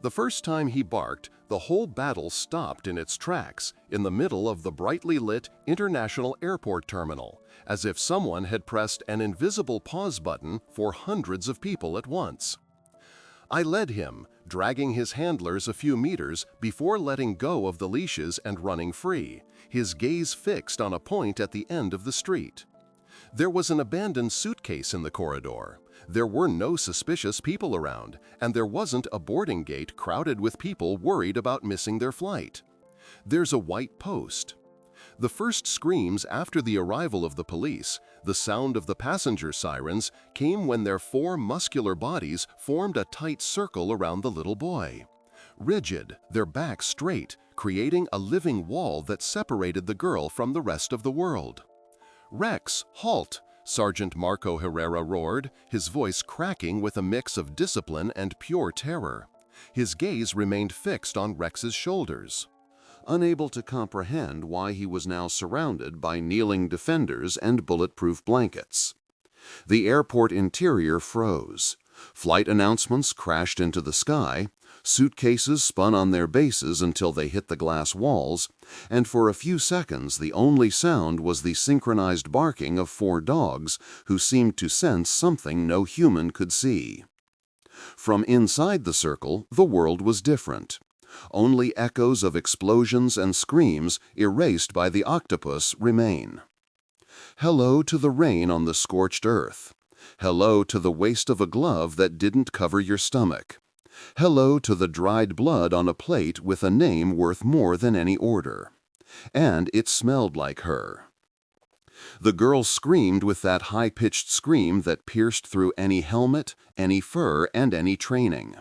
The first time he barked, the whole battle stopped in its tracks in the middle of the brightly lit International Airport terminal, as if someone had pressed an invisible pause button for hundreds of people at once. I led him, dragging his handlers a few meters before letting go of the leashes and running free, his gaze fixed on a point at the end of the street. There was an abandoned suitcase in the corridor. There were no suspicious people around, and there wasn't a boarding gate crowded with people worried about missing their flight. There's a white post. The first screams after the arrival of the police, the sound of the passenger sirens, came when their four muscular bodies formed a tight circle around the little boy. Rigid, their backs straight, creating a living wall that separated the girl from the rest of the world. "Rex, halt!" Sergeant Marco Herrera roared, his voice cracking with a mix of discipline and pure terror. His gaze remained fixed on Rex's shoulders. Unable to comprehend why he was now surrounded by kneeling defenders and bulletproof blankets. The airport interior froze. Flight announcements crashed into the sky, suitcases spun on their bases until they hit the glass walls, and for a few seconds the only sound was the synchronized barking of four dogs who seemed to sense something no human could see. From inside the circle, the world was different. Only echoes of explosions and screams, erased by the octopus, remain. Hello to the rain on the scorched earth. Hello to the waste of a glove that didn't cover your stomach. Hello to the dried blood on a plate with a name worth more than any order. And it smelled like her. The girl screamed with that high-pitched scream that pierced through any helmet, any fur, and any training.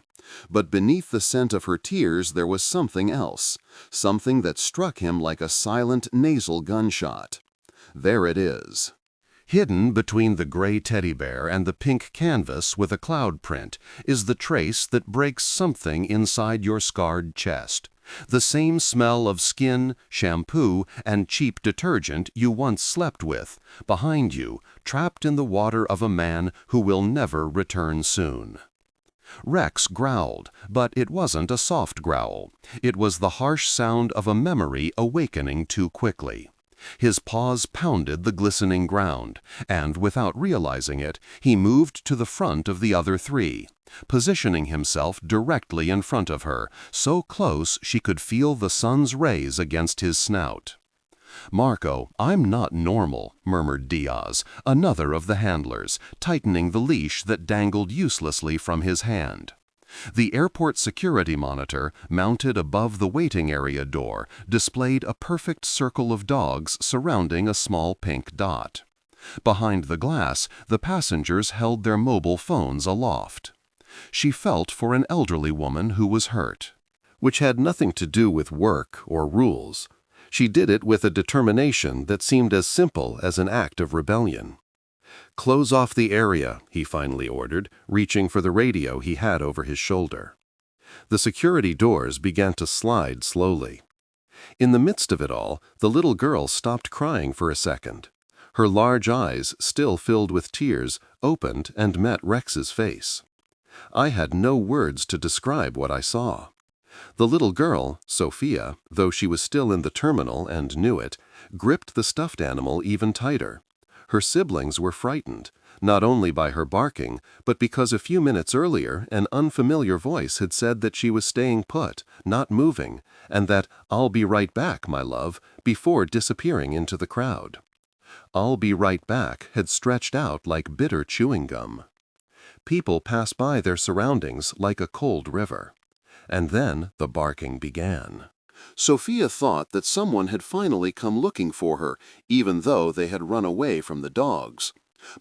But beneath the scent of her tears there was something else, something that struck him like a silent nasal gunshot. There it is. Hidden between the gray teddy bear and the pink canvas with a cloud print is the trace that breaks something inside your scarred chest. The same smell of skin, shampoo, and cheap detergent you once slept with, behind you, trapped in the water of a man who will never return soon. Rex growled, but it wasn't a soft growl. It was the harsh sound of a memory awakening too quickly. His paws pounded the glistening ground, and without realizing it, he moved to the front of the other three, positioning himself directly in front of her, so close she could feel the sun's rays against his snout. "Marco, I'm not normal," murmured Diaz, another of the handlers, tightening the leash that dangled uselessly from his hand. The airport security monitor, mounted above the waiting area door, displayed a perfect circle of dogs surrounding a small pink dot. Behind the glass, the passengers held their mobile phones aloft. She felt for an elderly woman who was hurt, which had nothing to do with work or rules. She did it with a determination that seemed as simple as an act of rebellion. "Close off the area," he finally ordered, reaching for the radio he had over his shoulder. The security doors began to slide slowly. In the midst of it all, the little girl stopped crying for a second. Her large eyes, still filled with tears, opened and met Rex's face. I had no words to describe what I saw. The little girl, Sophia, though she was still in the terminal and knew it, gripped the stuffed animal even tighter. Her siblings were frightened, not only by her barking, but because a few minutes earlier an unfamiliar voice had said that she was staying put, not moving, and that "I'll be right back, my love," before disappearing into the crowd. "I'll be right back" had stretched out like bitter chewing gum. People passed by their surroundings like a cold river. And then the barking began. Sophia thought that someone had finally come looking for her, even though they had run away from the dogs.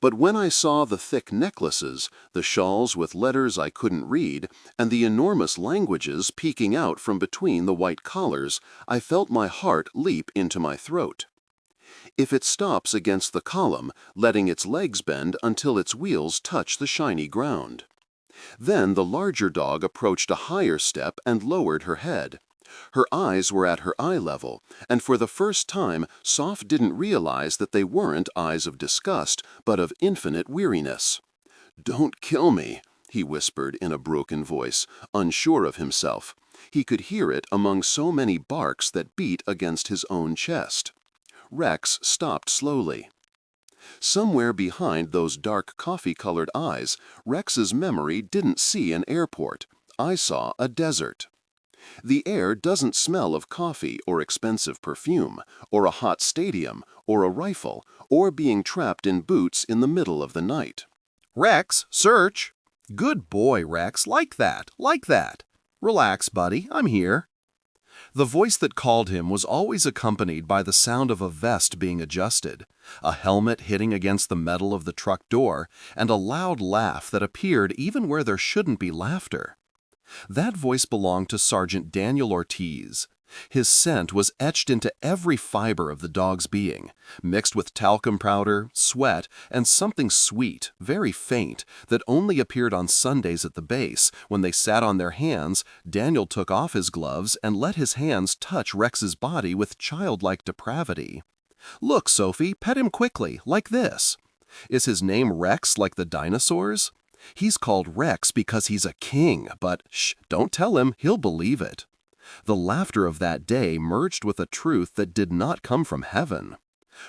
But when I saw the thick necklaces, the shawls with letters I couldn't read, and the enormous languages peeking out from between the white collars, I felt my heart leap into my throat. If it stops against the column, letting its legs bend until its wheels touch the shiny ground. Then the larger dog approached a higher step and lowered her head. Her eyes were at her eye level, and for the first time Soph didn't realize that they weren't eyes of disgust, but of infinite weariness. "Don't kill me," he whispered in a broken voice, unsure of himself. He could hear it among so many barks that beat against his own chest. Rex stopped slowly. Somewhere behind those dark coffee-colored eyes, Rex's memory didn't see an airport. I saw a desert. The air doesn't smell of coffee or expensive perfume, or a hot stadium, or a rifle, or being trapped in boots in the middle of the night. Rex, search! Good boy, Rex, like that. Relax, buddy, I'm here. The voice that called him was always accompanied by the sound of a vest being adjusted, a helmet hitting against the metal of the truck door, and a loud laugh that appeared even where there shouldn't be laughter. That voice belonged to Sergeant Daniel Ortiz. His scent was etched into every fiber of the dog's being, mixed with talcum powder, sweat, and something sweet, very faint, that only appeared on Sundays at the base. When they sat on their hands, Daniel took off his gloves and let his hands touch Rex's body with childlike depravity. Look, Sophie, pet him quickly, like this. Is his name Rex like the dinosaurs? He's called Rex because he's a king, but shh, don't tell him, he'll believe it. The laughter of that day merged with a truth that did not come from heaven.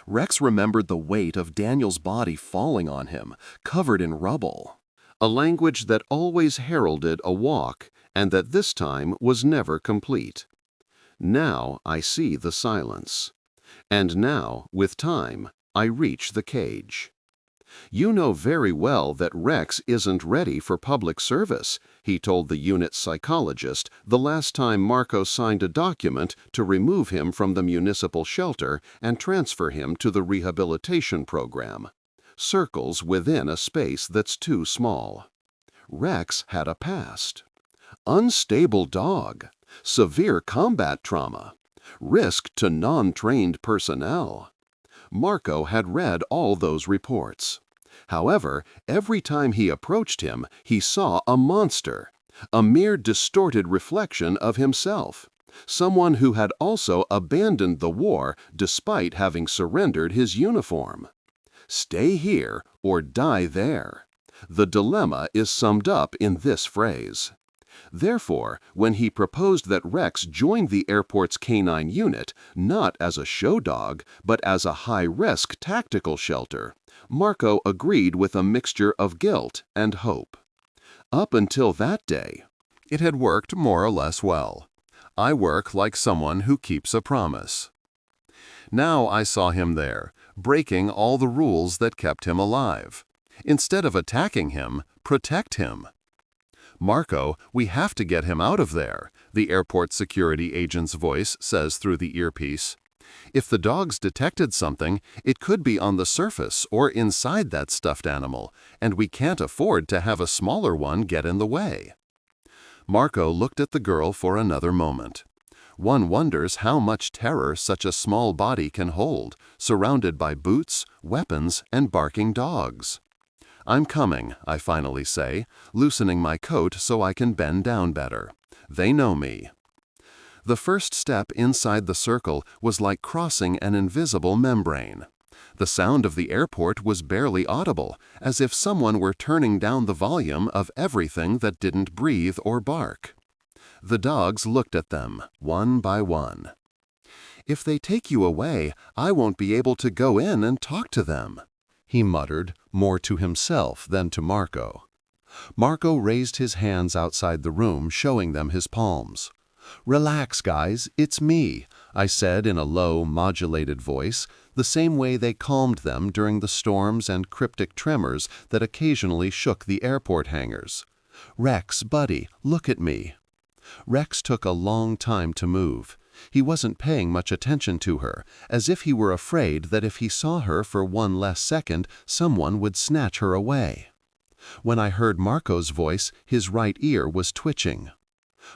Rex remembered the weight of Daniel's body falling on him, covered in rubble. A language that always heralded a walk, and that this time was never complete. Now I see the silence. And now, with time, I reach the cage. You know very well that Rex isn't ready for public service, he told the unit's psychologist the last time Marco signed a document to remove him from the municipal shelter and transfer him to the rehabilitation program. Circles within a space that's too small. Rex had a past. Unstable dog. Severe combat trauma. Risk to non-trained personnel. Marco had read all those reports. However, every time he approached him, he saw a monster, a mere distorted reflection of himself, someone who had also abandoned the war despite having surrendered his uniform. Stay here or die there. The dilemma is summed up in this phrase. Therefore, when he proposed that Rex join the airport's canine unit, not as a show dog, but as a high-risk tactical shelter, Marco agreed with a mixture of guilt and hope. Up until that day, it had worked more or less well. I work like someone who keeps a promise. Now I saw him there, breaking all the rules that kept him alive. Instead of attacking him, protect him. Marco, we have to get him out of there, the airport security agent's voice says through the earpiece. If the dogs detected something, it could be on the surface or inside that stuffed animal, and we can't afford to have a smaller one get in the way. Marco looked at the girl for another moment. One wonders how much terror such a small body can hold, surrounded by boots, weapons, and barking dogs. I'm coming, I finally say, loosening my coat so I can bend down better. They know me. The first step inside the circle was like crossing an invisible membrane. The sound of the airport was barely audible, as if someone were turning down the volume of everything that didn't breathe or bark. The dogs looked at them, one by one. If they take you away, I won't be able to go in and talk to them, he muttered, more to himself than to Marco. Marco raised his hands outside the room, showing them his palms. "Relax, guys, it's me," I said in a low, modulated voice, the same way they calmed them during the storms and cryptic tremors that occasionally shook the airport hangars. "Rex, buddy, look at me." Rex took a long time to move. He wasn't paying much attention to her, as if he were afraid that if he saw her for one less second, someone would snatch her away. When I heard Marco's voice, his right ear was twitching.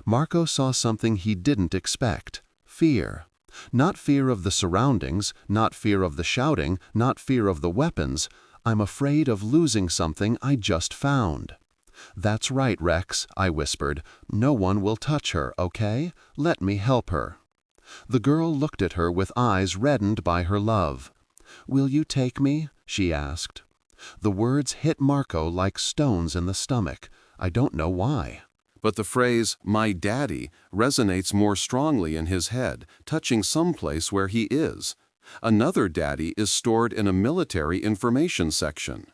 Marco saw something he didn't expect: fear. Not fear of the surroundings, not fear of the shouting, not fear of the weapons. I'm afraid of losing something I just found. "That's right, Rex," I whispered. "No one will touch her, okay? Let me help her." The girl looked at her with eyes reddened by her love. "Will you take me?" she asked. The words hit Marco like stones in the stomach. I don't know why. But the phrase, "my daddy," resonates more strongly in his head, touching someplace where he is. Another daddy is stored in a military information section.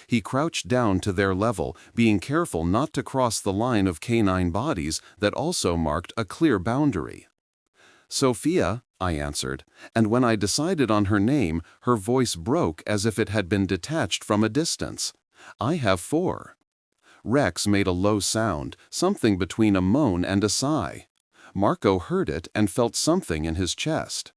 He crouched down to their level, being careful not to cross the line of canine bodies that also marked a clear boundary. "Sophia," I answered, and when I decided on her name, her voice broke as if it had been detached from a distance. "I have 4. Rex made a low sound, something between a moan and a sigh. Marco heard it and felt something in his chest.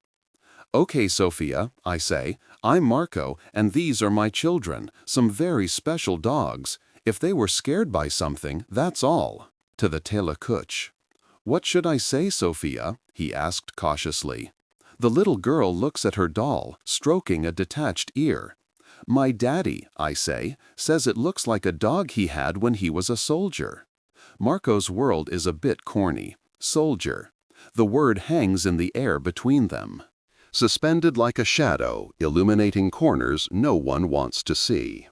"Okay, Sophia," I say, "I'm Marco, and these are my children, some very special dogs. If they were scared by something, that's all." To the Telekuch. "What should I say, Sophia?" he asked cautiously. The little girl looks at her doll, stroking a detached ear. "My daddy," I say, "says it looks like a dog he had when he was a soldier." Marco's world is a bit corny. Soldier. The word hangs in the air between them. Suspended like a shadow, illuminating corners no one wants to see.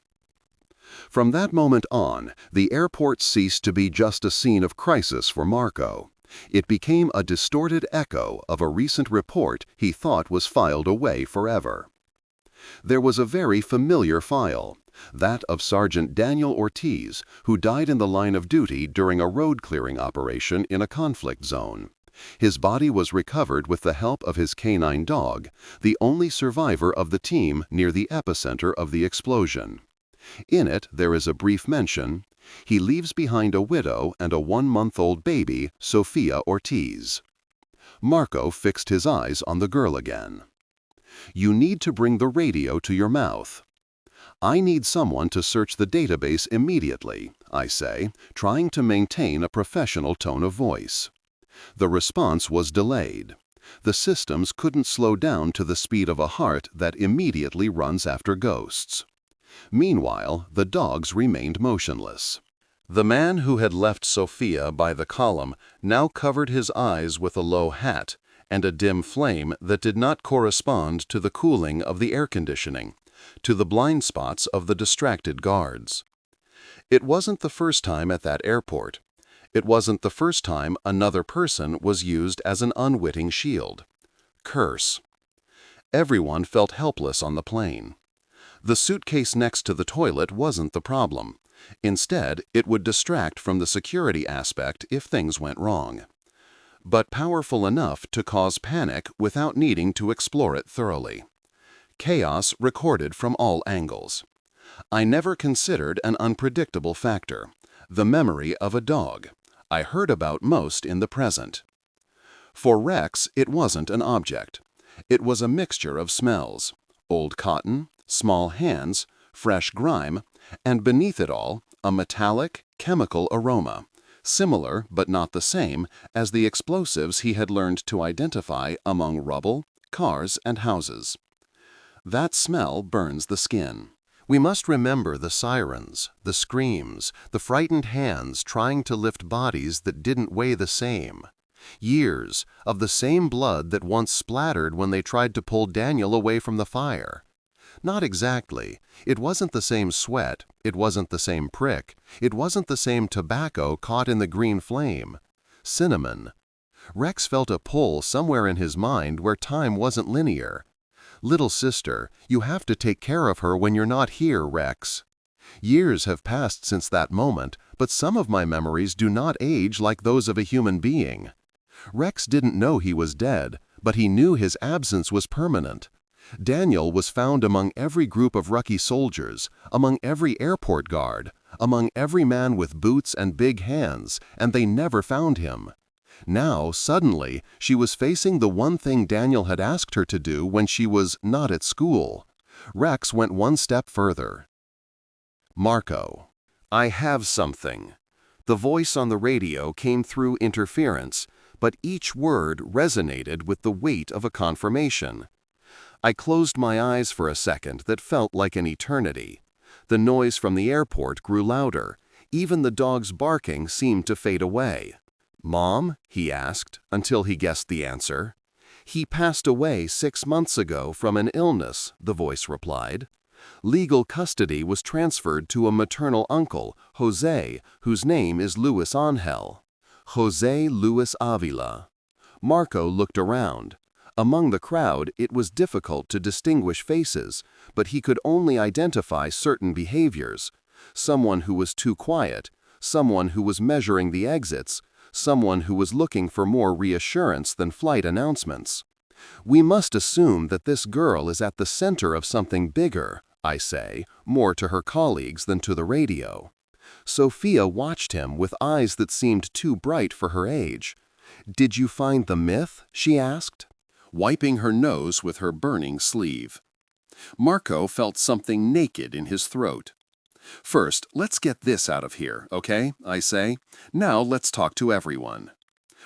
From that moment on, the airport ceased to be just a scene of crisis for Marco. It became a distorted echo of a recent report he thought was filed away forever. There was a very familiar file, that of Sergeant Daniel Ortiz, who died in the line of duty during a road-clearing operation in a conflict zone. His body was recovered with the help of his canine dog, the only survivor of the team near the epicenter of the explosion. In it, there is a brief mention. He leaves behind a widow and a 1-month-old baby, Sophia Ortiz. Marco fixed his eyes on the girl again. "You need to bring the radio to your mouth." "I need someone to search the database immediately," I say, trying to maintain a professional tone of voice. The response was delayed. The systems couldn't slow down to the speed of a heart that immediately runs after ghosts. Meanwhile, the dogs remained motionless. The man who had left Sophia by the column now covered his eyes with a low hat and a dim flame that did not correspond to the cooling of the air conditioning, to the blind spots of the distracted guards. It wasn't the first time at that airport. It wasn't the first time another person was used as an unwitting shield. Curse. Everyone felt helpless on the plane. The suitcase next to the toilet wasn't the problem. Instead, it would distract from the security aspect if things went wrong. But powerful enough to cause panic without needing to explore it thoroughly. Chaos recorded from all angles. I never considered an unpredictable factor, the memory of a dog. I heard about most in the present. For Rex, it wasn't an object. It was a mixture of smells: old cotton, small hands, fresh grime, and beneath it all, a metallic, chemical aroma, similar but not the same as the explosives he had learned to identify among rubble, cars, and houses. That smell burns the skin. We must remember the sirens, the screams, the frightened hands trying to lift bodies that didn't weigh the same. Years of the same blood that once splattered when they tried to pull Daniel away from the fire. Not exactly. It wasn't the same sweat. It wasn't the same prick. It wasn't the same tobacco caught in the green flame. Cinnamon. Rex felt a pull somewhere in his mind where time wasn't linear. "Little sister, you have to take care of her when you're not here, Rex." Years have passed since that moment, but some of my memories do not age like those of a human being. Rex didn't know he was dead, but he knew his absence was permanent. Daniel was found among every group of rookie soldiers, among every airport guard, among every man with boots and big hands, and they never found him. Now, suddenly, she was facing the one thing Daniel had asked her to do when she was not at school. Rex went one step further. "Marco, I have something." The voice on the radio came through interference, but each word resonated with the weight of a confirmation. I closed my eyes for a second that felt like an eternity. The noise from the airport grew louder. Even the dog's barking seemed to fade away. "Mom?" he asked, until he guessed the answer. "He passed away 6 months ago from an illness," the voice replied. Legal custody was transferred to a maternal uncle, Jose, whose name is Luis Angel. Jose Luis Avila. Marco looked around. Among the crowd, it was difficult to distinguish faces, but he could only identify certain behaviors. Someone who was too quiet, someone who was measuring the exits, someone who was looking for more reassurance than flight announcements. We must assume that this girl is at the center of something bigger, I say, more to her colleagues than to the radio. Sophia watched him with eyes that seemed too bright for her age. "Did you find the myth?" she asked, wiping her nose with her burning sleeve. Marco felt something naked in his throat. "First, let's get this out of here, okay?" I say. "Now let's talk to everyone."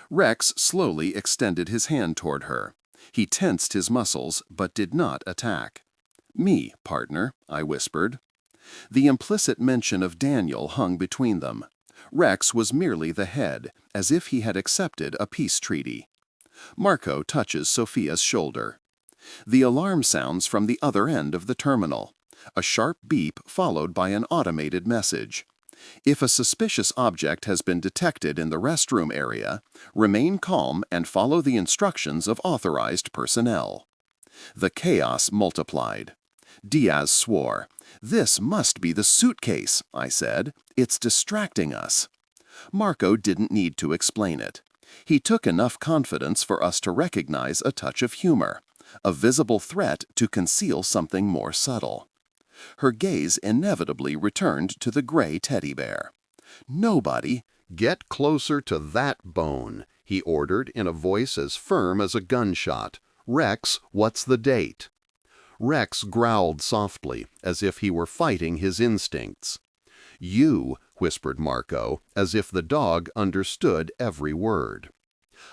Rex slowly extended his hand toward her. He tensed his muscles, but did not attack. "Me, partner," I whispered. The implicit mention of Daniel hung between them. Rex was merely the head, as if he had accepted a peace treaty. Marco touches Sophia's shoulder. The alarm sounds from the other end of the terminal. A sharp beep followed by an automated message. "If a suspicious object has been detected in the restroom area, remain calm and follow the instructions of authorized personnel." The chaos multiplied. Diaz swore. "This must be the suitcase," I said. "It's distracting us." Marco didn't need to explain it. He took enough confidence for us to recognize a touch of humor, a visible threat to conceal something more subtle. Her gaze inevitably returned to the gray teddy bear. "Nobody—" "Get closer to that bone," he ordered in a voice as firm as a gunshot. "Rex, what's the date?" Rex growled softly, as if he were fighting his instincts. "You," whispered Marco, as if the dog understood every word.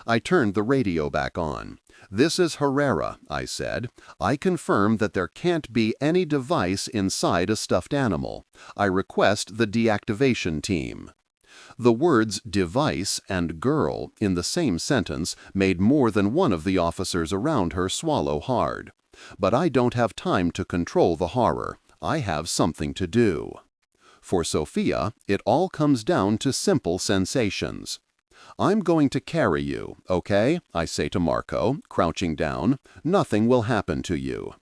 I turned the radio back on. "This is Herrera," I said. "I confirm that there can't be any device inside a stuffed animal. I request the deactivation team." The words "device" and "girl" in the same sentence made more than one of the officers around her swallow hard. But I don't have time to control the horror. I have something to do. For Sophia, it all comes down to simple sensations. "I'm going to carry you, okay?" I say to Marco, crouching down. "Nothing will happen to you."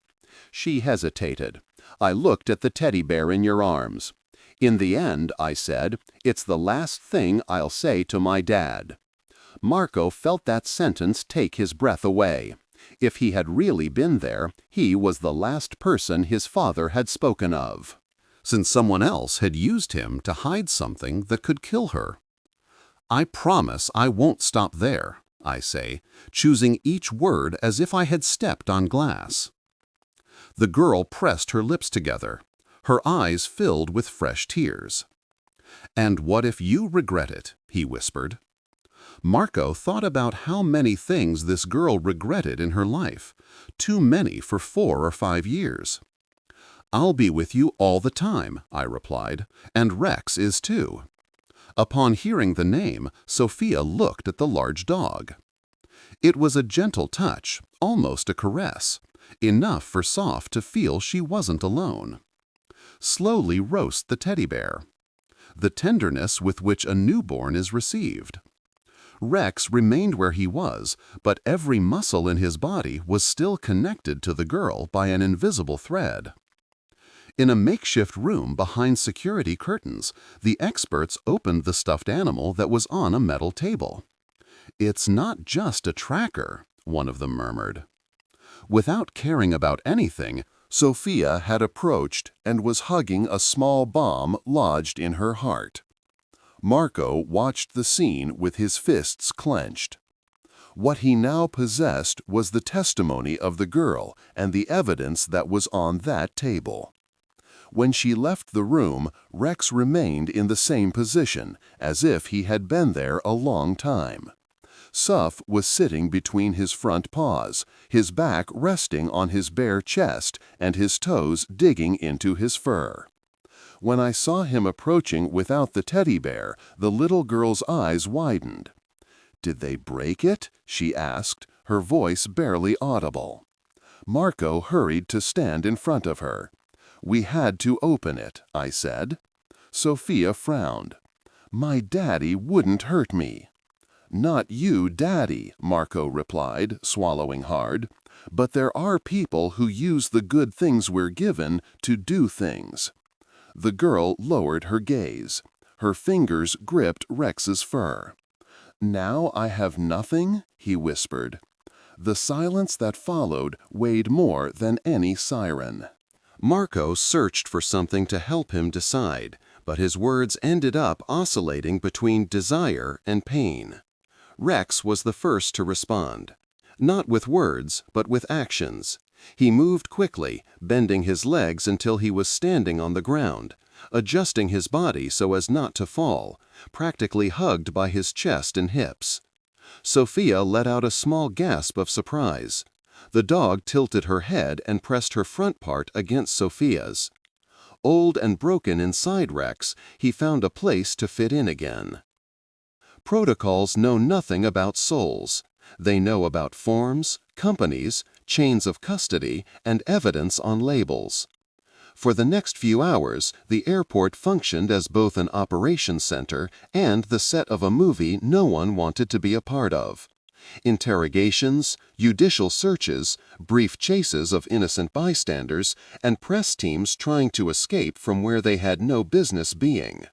She hesitated. I looked at the teddy bear in your arms. "In the end," I said, "it's the last thing I'll say to my dad." Marco felt that sentence take his breath away. If he had really been there, he was the last person his father had spoken of, since someone else had used him to hide something that could kill her. "I promise I won't stop there," I say, choosing each word as if I had stepped on glass. The girl pressed her lips together. Her eyes filled with fresh tears. "And what if you regret it?" he whispered. Marco thought about how many things this girl regretted in her life, too many for 4 or 5 years. "I'll be with you all the time," I replied, "and Rex is too." Upon hearing the name, Sophia looked at the large dog. It was a gentle touch, almost a caress, enough for Soph to feel she wasn't alone. Slowly roast the teddy bear. The tenderness with which a newborn is received. Rex remained where he was, but every muscle in his body was still connected to the girl by an invisible thread. In a makeshift room behind security curtains, the experts opened the stuffed animal that was on a metal table. "It's not just a tracker," one of them murmured. Without caring about anything, Sophia had approached and was hugging a small bomb lodged in her heart. Marco watched the scene with his fists clenched. What he now possessed was the testimony of the girl and the evidence that was on that table. When she left the room, Rex remained in the same position, as if he had been there a long time. Soph was sitting between his front paws, his back resting on his bare chest and his toes digging into his fur. When I saw him approaching without the teddy bear, the little girl's eyes widened. "Did they break it?" she asked, her voice barely audible. Marco hurried to stand in front of her. We had to open it, I said. Sophia frowned. My daddy wouldn't hurt me. Not you, Daddy, Marco replied, swallowing hard. But there are people who use the good things we're given to do things. The girl lowered her gaze. Her fingers gripped Rex's fur. Now I have nothing, he whispered. The silence that followed weighed more than any siren. Marco searched for something to help him decide, but his words ended up oscillating between desire and pain. Rex was the first to respond. Not with words, but with actions. He moved quickly, bending his legs until he was standing on the ground, adjusting his body so as not to fall, practically hugged by his chest and hips. Sophia let out a small gasp of surprise. The dog tilted her head and pressed her front part against Sophia's. Old and broken inside Rex, he found a place to fit in again. Protocols know nothing about souls. They know about forms, companies, chains of custody, and evidence on labels. For the next few hours, the airport functioned as both an operations center and the set of a movie no one wanted to be a part of. Interrogations, judicial searches, brief chases of innocent bystanders, and press teams trying to escape from where they had no business being.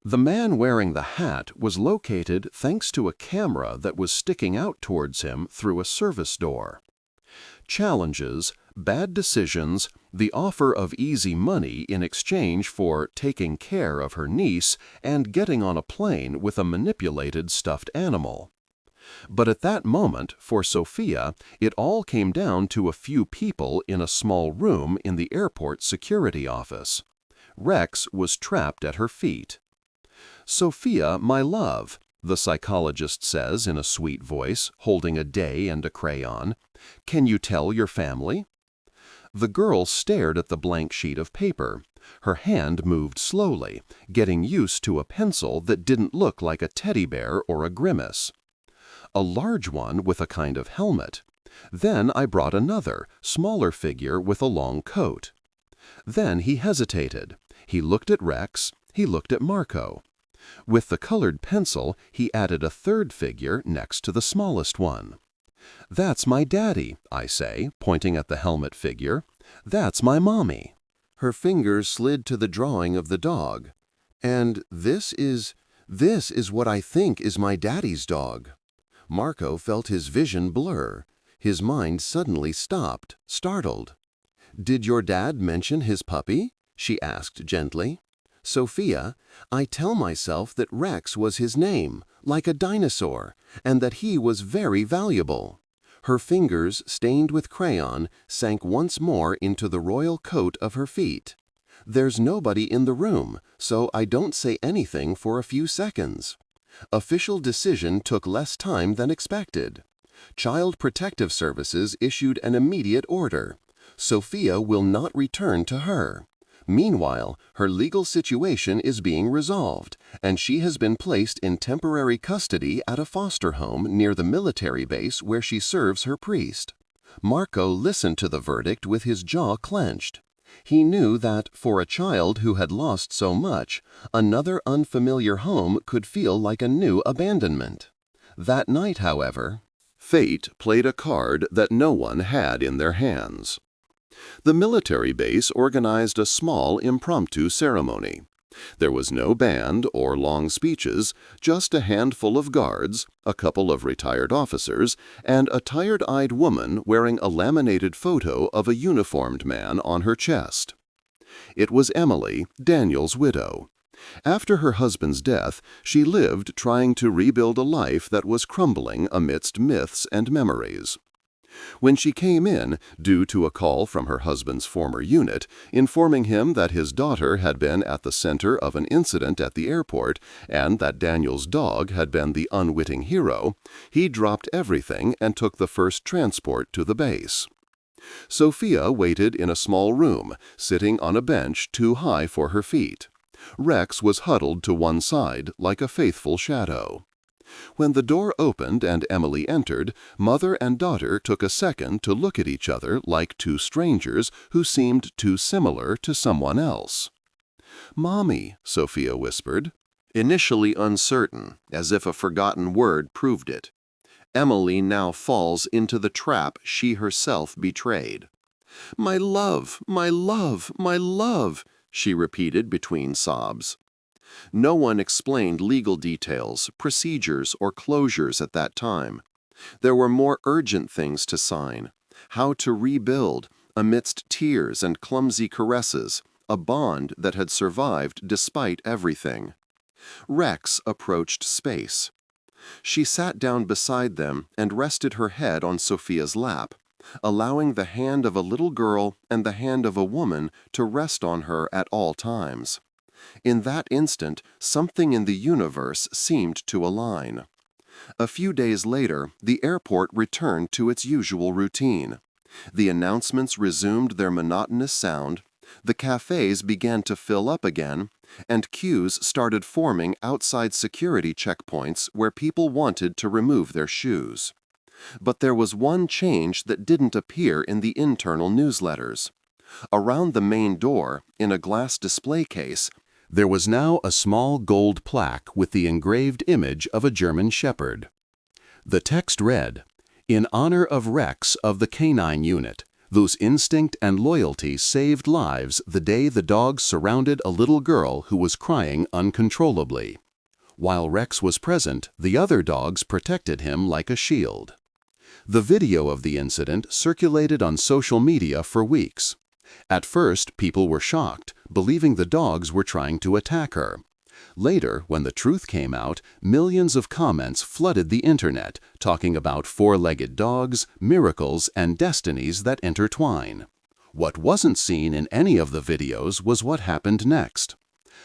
The man wearing the hat was located thanks to a camera that was sticking out towards him through a service door. Challenges, bad decisions, the offer of easy money in exchange for taking care of her niece and getting on a plane with a manipulated stuffed animal. But at that moment, for Sophia, it all came down to a few people in a small room in the airport security office. Rex was trapped at her feet. Sophia, my love, the psychologist says in a sweet voice, holding a day and a crayon, can you tell your family? The girl stared at the blank sheet of paper. Her hand moved slowly, getting used to a pencil that didn't look like a teddy bear or a grimace. A large one with a kind of helmet. Then I brought another, smaller figure with a long coat. Then he hesitated. He looked at Rex. He looked at Marco. With the colored pencil, he added a third figure next to the smallest one. That's my daddy, I say, pointing at the helmet figure. That's my mommy. Her fingers slid to the drawing of the dog. And this is what I think is my daddy's dog. Marco felt his vision blur. His mind suddenly stopped, startled. Did your dad mention his puppy? She asked gently. Sophia, I tell myself that Rex was his name, like a dinosaur, and that he was very valuable. Her fingers, stained with crayon, sank once more into the royal coat of her feet. There's nobody in the room, so I don't say anything for a few seconds. Official decision took less time than expected. Child Protective Services issued an immediate order. Sophia will not return to her. Meanwhile, her legal situation is being resolved, and she has been placed in temporary custody at a foster home near the military base where she serves her priest. Marco listened to the verdict with his jaw clenched. He knew that, for a child who had lost so much, another unfamiliar home could feel like a new abandonment. That night, however, fate played a card that no one had in their hands. The military base organized a small impromptu ceremony. There was no band or long speeches, just a handful of guards, a couple of retired officers, and a tired-eyed woman wearing a laminated photo of a uniformed man on her chest. It was Emily, Daniel's widow. After her husband's death, she lived trying to rebuild a life that was crumbling amidst myths and memories. When she came in, due to a call from her husband's former unit, informing him that his daughter had been at the center of an incident at the airport and that Daniel's dog had been the unwitting hero, he dropped everything and took the first transport to the base. Sophia waited in a small room, sitting on a bench too high for her feet. Rex was huddled to one side like a faithful shadow. When the door opened and Emily entered, mother and daughter took a second to look at each other like two strangers who seemed too similar to someone else. "Mommy," Sophia whispered, initially uncertain, as if a forgotten word proved it. Emily now falls into the trap she herself betrayed. "My love, my love, my love," she repeated between sobs. No one explained legal details, procedures, or closures at that time. There were more urgent things to sign: how to rebuild, amidst tears and clumsy caresses, a bond that had survived despite everything. Rex approached space. She sat down beside them and rested her head on Sophia's lap, allowing the hand of a little girl and the hand of a woman to rest on her at all times. In that instant, something in the universe seemed to align. A few days later, the airport returned to its usual routine. The announcements resumed their monotonous sound, the cafes began to fill up again, and queues started forming outside security checkpoints where people wanted to remove their shoes. But there was one change that didn't appear in the internal newsletters. Around the main door, in a glass display case, there was now a small gold plaque with the engraved image of a German Shepherd. The text read, "In honor of Rex of the Canine Unit, whose instinct and loyalty saved lives the day the dogs surrounded a little girl who was crying uncontrollably. While Rex was present, the other dogs protected him like a shield." The video of the incident circulated on social media for weeks. At first, people were shocked, believing the dogs were trying to attack her. Later, when the truth came out, millions of comments flooded the internet, talking about four-legged dogs, miracles, and destinies that intertwine. What wasn't seen in any of the videos was what happened next.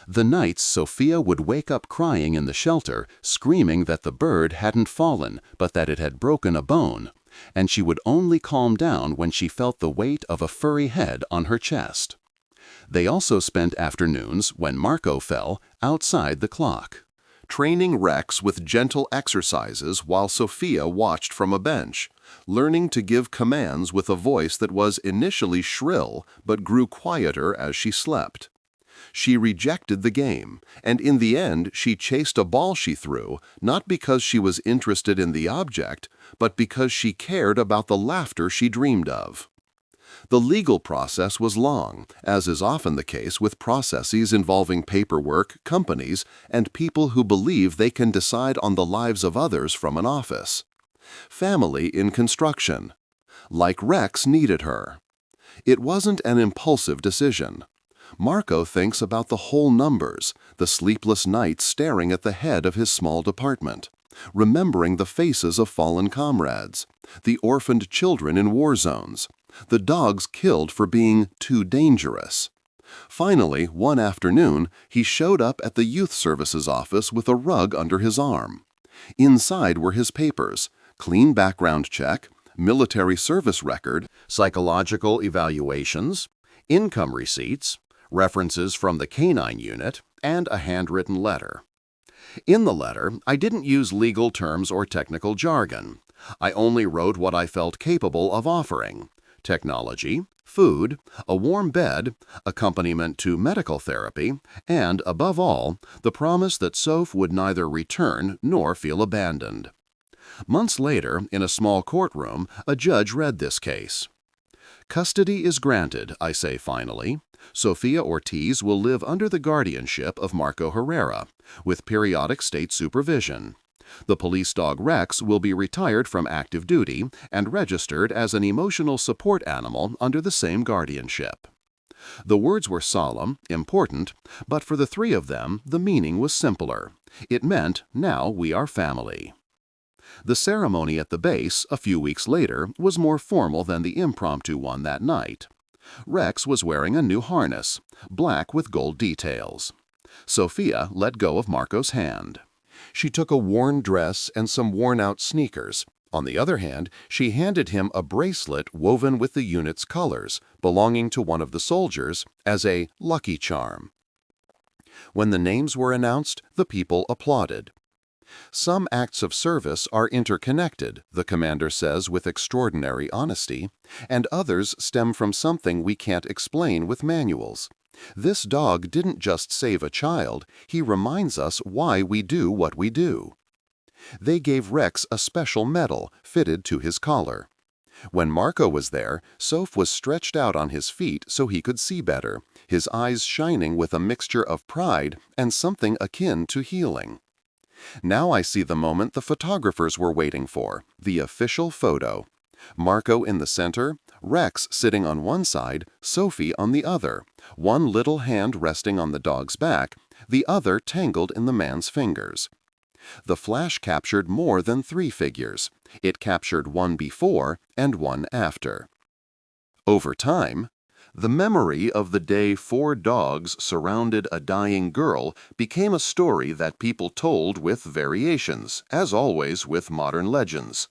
The nights Sophia would wake up crying in the shelter, screaming that the bird hadn't fallen, but that it had broken a bone, and she would only calm down when she felt the weight of a furry head on her chest. They also spent afternoons, when Marco fell, outside the clock, training Rex with gentle exercises while Sophia watched from a bench, learning to give commands with a voice that was initially shrill but grew quieter as she slept. She rejected the game, and in the end she chased a ball she threw, not because she was interested in the object, but because she cared about the laughter she dreamed of. The legal process was long, as is often the case with processes involving paperwork, companies, and people who believe they can decide on the lives of others from an office. Family in construction. Like Rex needed her. It wasn't an impulsive decision. Marco thinks about the whole numbers, the sleepless nights staring at the head of his small department, remembering the faces of fallen comrades, the orphaned children in war zones, the dogs killed for being too dangerous. Finally, one afternoon, he showed up at the youth services office with a rug under his arm. Inside were his papers: clean background check, military service record, psychological evaluations, income receipts, references from the Canine Unit, and a handwritten letter. In the letter, I didn't use legal terms or technical jargon. I only wrote what I felt capable of offering: technology, food, a warm bed, accompaniment to medical therapy, and, above all, the promise that Soph would neither return nor feel abandoned. Months later, in a small courtroom, a judge read this case. "Custody is granted," I say finally. "Sophia Ortiz will live under the guardianship of Marco Herrera, with periodic state supervision. The police dog Rex will be retired from active duty and registered as an emotional support animal under the same guardianship." The words were solemn, important, but for the three of them, the meaning was simpler. It meant, now we are family. The ceremony at the base, a few weeks later, was more formal than the impromptu one that night. Rex was wearing a new harness, black with gold details. Sophia let go of Marco's hand. She took a worn dress and some worn-out sneakers. On the other hand, she handed him a bracelet woven with the unit's colors, belonging to one of the soldiers, as a lucky charm. When the names were announced, the people applauded. Some acts of service are interconnected, the commander says with extraordinary honesty, and others stem from something we can't explain with manuals. This dog didn't just save a child, he reminds us why we do what we do. They gave Rex a special medal fitted to his collar. When Marco was there, Soph was stretched out on his feet so he could see better, his eyes shining with a mixture of pride and something akin to healing. Now I see the moment the photographers were waiting for, the official photo. Marco in the center, Rex sitting on one side, Sophie on the other, one little hand resting on the dog's back, the other tangled in the man's fingers. The flash captured more than 3 figures. It captured one before and one after. Over time, the memory of the day 4 dogs surrounded a dying girl became a story that people told with variations, as always with modern legends.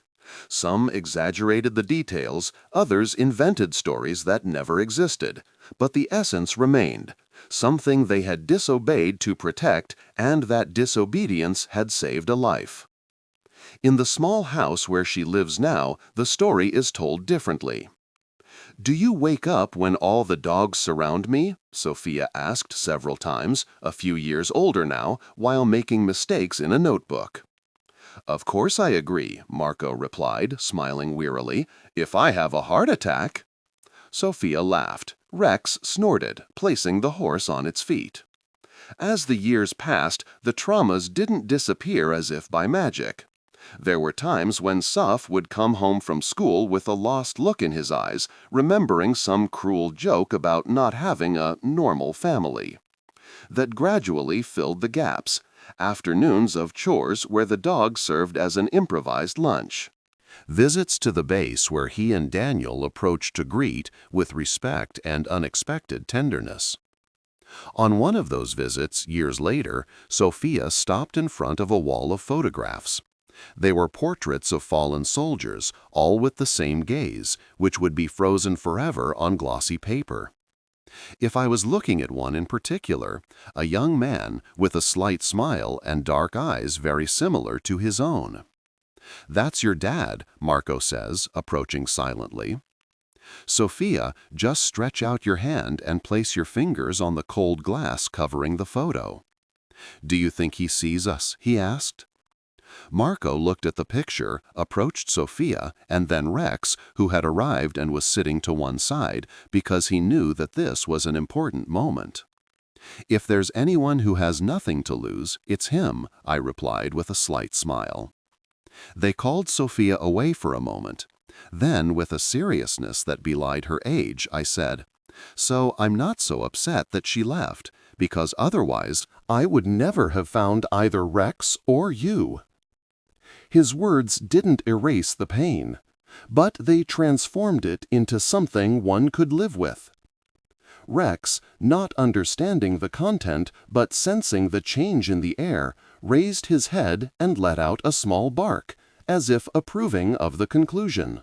Some exaggerated the details, others invented stories that never existed, but the essence remained, something they had disobeyed to protect, and that disobedience had saved a life. In the small house where she lives now, the story is told differently. "Do you wake up when all the dogs surround me?" Sophia asked several times, a few years older now, while making mistakes in a notebook. "Of course I agree," Marco replied, smiling wearily. "If I have a heart attack." Sophia laughed. Rex snorted, placing the horse on its feet. As the years passed, the traumas didn't disappear as if by magic. There were times when Soph would come home from school with a lost look in his eyes, remembering some cruel joke about not having a normal family. That gradually filled the gaps, afternoons of chores where the dog served as an improvised lunch. Visits to the base where he and Daniel approached to greet with respect and unexpected tenderness. On one of those visits, years later, Sophia stopped in front of a wall of photographs. They were portraits of fallen soldiers, all with the same gaze, which would be frozen forever on glossy paper. If I was looking at one in particular, a young man with a slight smile and dark eyes very similar to his own. "That's your dad," Marco says, approaching silently. "Sophia, just stretch out your hand and place your fingers on the cold glass covering the photo." "Do you think he sees us?" he asked. Marco looked at the picture, approached Sophia, and then Rex, who had arrived and was sitting to one side, because he knew that this was an important moment. "If there's anyone who has nothing to lose, it's him," I replied with a slight smile. They called Sophia away for a moment. Then, with a seriousness that belied her age, I said, "So I'm not so upset that she left, because otherwise I would never have found either Rex or you." His words didn't erase the pain, but they transformed it into something one could live with. Rex, not understanding the content but sensing the change in the air, raised his head and let out a small bark, as if approving of the conclusion.